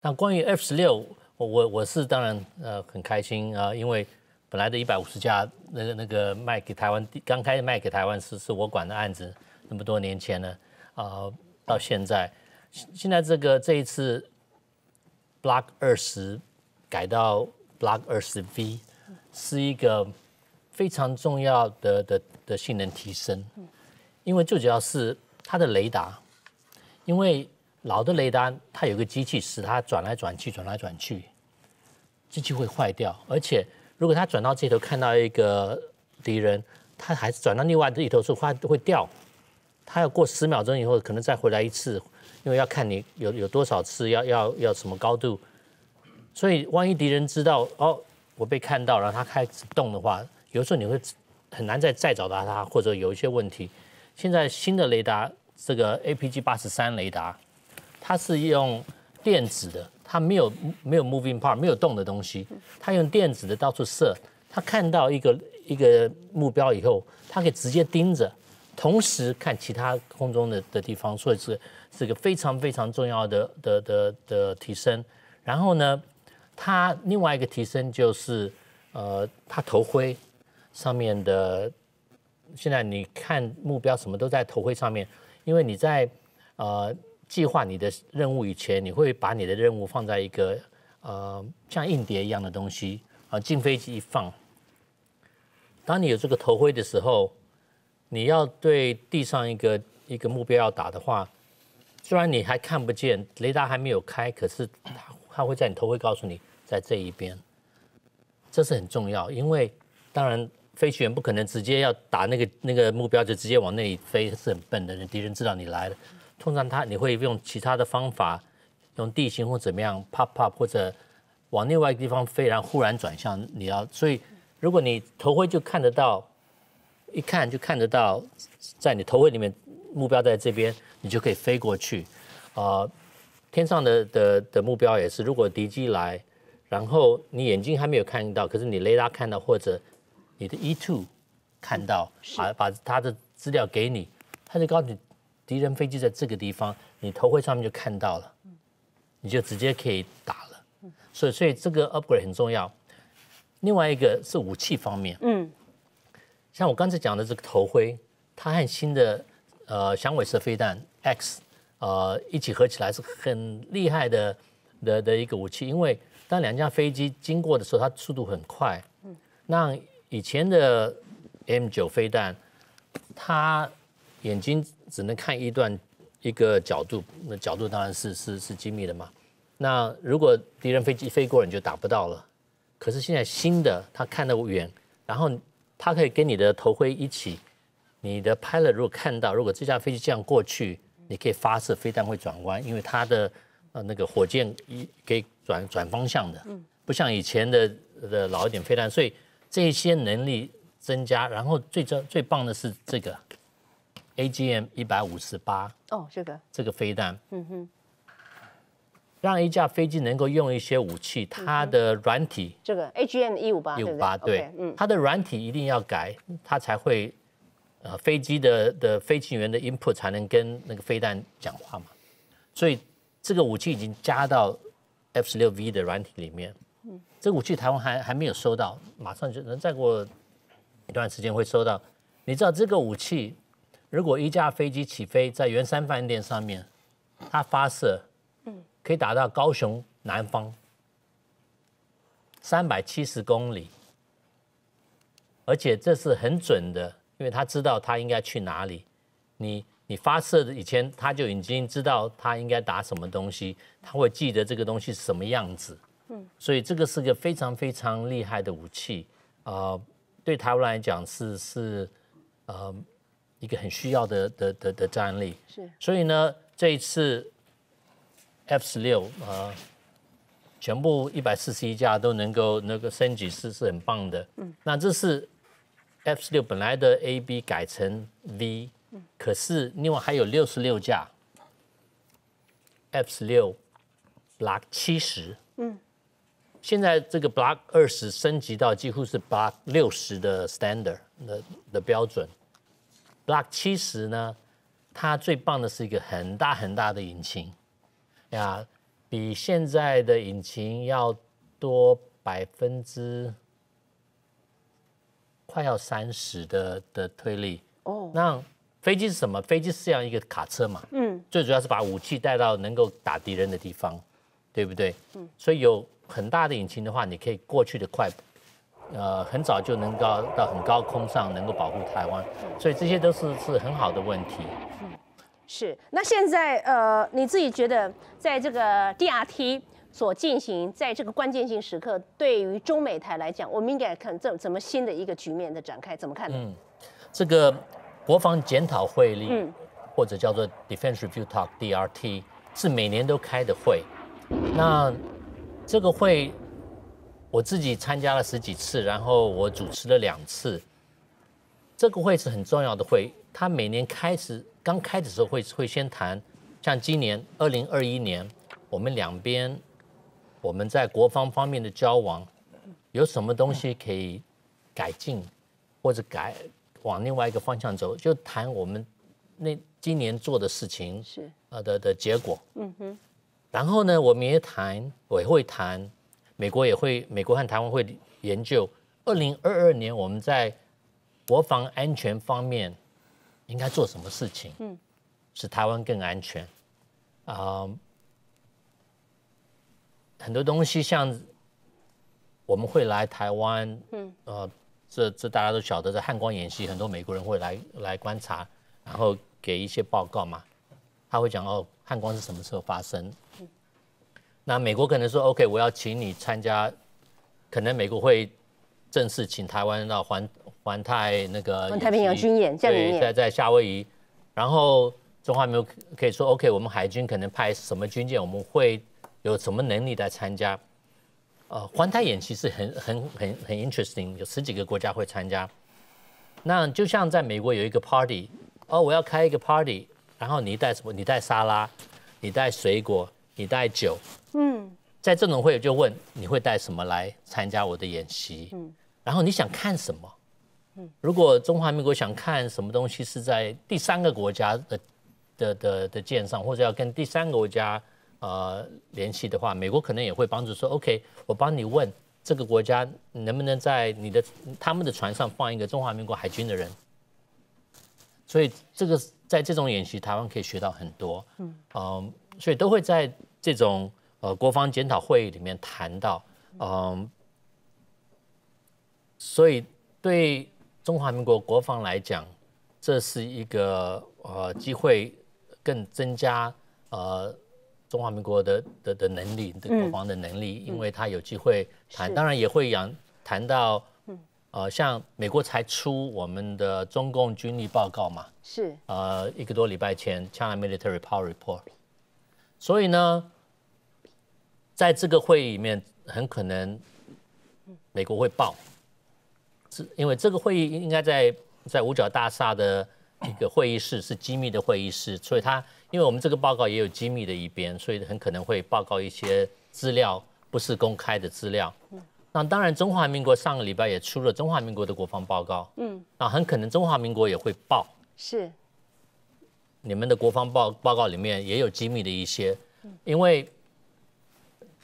那关于 F16，我是当然很开心啊，因为本来的150架那个卖给台湾，刚开始卖给台湾是我管的案子，那么多年前呢，到现在这一次 Block 20改到 Block 20V 是一个非常重要的性能提升，因为最主要是它的雷达，因为老的雷达它有个机器使它转来转去，机器会坏掉，而且如果它转到这头看到一个敌人，它还是转到另外一头时候它会掉，它要过10秒钟以后可能再回来一次，因为要看你有多少次要什么高度，所以万一敌人知道我被看到，然后它开始动的话，有时候你会很难再找到它，或者有一些问题。现在新的雷达，这个 APG83雷达，它是用电子的，它没有 moving part， 没有动的东西，它用电子的到处射，它看到一个目标以后，它可以直接盯着，同时看其他空中的地方，所以是个非常非常重要的提升。然后呢，它另外一个提升就是它头盔上面的，现在你看目标什么都在头盔上面，因为你在计划你的任务以前，你会把你的任务放在一个像硬碟一样的东西进飞机一放。当你有这个头盔的时候，你要对地上一个目标要打的话，虽然你还看不见，雷达还没有开，可是它会在你头盔告诉你在这一边，这是很重要，因为当然飞行员不可能直接要打那个目标就直接往那里飞，是很笨的，敌人知道你来了。通常你会用其他的方法，用地形或怎么样 pop 或者往另外一个地方飞，然后忽然转向所以如果你头盔就看得到，一看就看得到，在你头盔里面目标在这边，你就可以飞过去。天上的目标也是，如果敌机来，然后你眼睛还没有看到，可是你雷达看到或者你的 E2 看到，把他的资料给你，他就告诉你敌人飞机在这个地方，你头盔上面就看到了，你就直接可以打了。所以这个 upgrade 很重要。另外一个是武器方面，像我刚才讲的这个头盔，它和新的响尾蛇飞弹 X 一起合起来是很厉害的一个武器，因为当两架飞机经过的时候，它速度很快。那以前的 M9 飞弹，它眼睛只能看一个角度，那角度当然是精密的嘛。那如果敌人飞机飞过了，你就打不到了。可是现在新的，它看得远，然后它可以跟你的头盔一起，你的 pilot 如果看到，如果这架飞机这样过去，你可以发射飞弹会转弯，因为它的那个火箭可以转方向的，不像以前的老一点飞弹，所以这些能力增加，然后最棒的是这个 AGM-158这个飞弹，让一架飞机能够用一些武器，它的软体这个 AGM-158对，它的软体一定要改，它才会飞机的飞行员的 input 才能跟那个飞弹讲话嘛，所以这个武器已经加到 F16V 的软体里面。这个武器台湾还没有收到，马上就能再过一段时间会收到。你知道这个武器，如果一架飞机起飞在圆山饭店上面，它发射，可以打到高雄南方370公里，而且这是很准的，因为他知道他应该去哪里。你发射的以前，他就已经知道他应该打什么东西，他会记得这个东西是什么样子。所以这个是个非常非常厉害的武器，对台湾来讲是一个很需要的战力。是。所以呢，这一次 F16全部141架都能够升级是很棒的。那这是 F16本来的 AB 改成 V，可是另外还有66架 F16 Block 70。现在这个 Block 20升级到几乎是 Block 60的 standard 的标准。Block 70呢，它最棒的是一个很大很大的引擎呀。比现在的引擎要多快要30%的推力。哦，那飞机是什么？飞机是这样一个卡车嘛，最主要是把武器带到能够打敌人的地方，对不对？所以有很大的引擎的话，你可以过去的快，很早就能到很高空上，能够保护台湾，所以这些都是很好的问题。是。那现在你自己觉得在这个 DRT 所进行，在这个关键性时刻，对于中美台来讲，我们应该看怎么新的一个局面的展开，怎么看呢？这个国防检讨会议，或者叫做 Defense Review Talk DRT， 是每年都开的会。那这个会我自己参加了10几次，然后我主持了2次。这个会是很重要的会，它每年刚开的时候会先谈，像今年2021年，我们两边我们在国防方面的交往，有什么东西可以改进，或者往另外一个方向走，就谈我们今年做的事情是的结果。然后呢，我们也会谈，美国和台湾会研究2022年我们在国防安全方面应该做什么事情，使台湾更安全。很多东西像我们会来台湾，这大家都晓得，在汉光演习，很多美国人会来观察，然后给一些报告嘛。他会讲汉光是什么时候发生？那美国可能说 OK， 我要请你参加，可能美国会正式请台湾到环太太平洋军演，对，在夏威夷，然后中华民国可以说 OK， 我们海军可能派什么军舰，我们会有什么能力来参加。环太演习是很 interesting， 有10几个国家会参加。那就像在美国有一个 party， 我要开一个 party， 然后你带什么？你带沙拉，你带水果，你带酒。在这种会就问你会带什么来参加我的演习？然后你想看什么？如果中华民国想看什么东西是在第3个国家的舰上，或者要跟第3个国家联系的话，美国可能也会帮助说 OK， 我帮你问这个国家能不能在他们的船上放一个中华民国海军的人。所以在这种演习，台湾可以学到很多。所以都会在这种国防检讨会议里面谈到。所以对中华民国国防来讲，这是一个机会，更增加中华民国的能力，国防的能力，因为他有机会谈，当然也会谈到像美国才出我们的中共军力报告嘛，是1个多礼拜前 China Military Power Report， 所以呢，在这个会议里面很可能美国会报。因为这个会议应该在五角大厦的一个会议室，是机密的会议室，所以因为我们这个报告也有机密的一边，所以很可能会报告一些资料不是公开的资料。那当然，中华民国上个礼拜也出了中华民国的国防报告，那很可能中华民国也会报，是你们的国防报告里面也有机密的一些，因为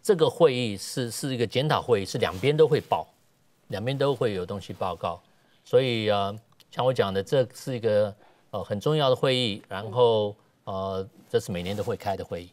这个会议是一个检讨会议，是两边都会报。两边都会有东西报告，所以像我讲的，这是一个很重要的会议，然后这是每年都会开的会议。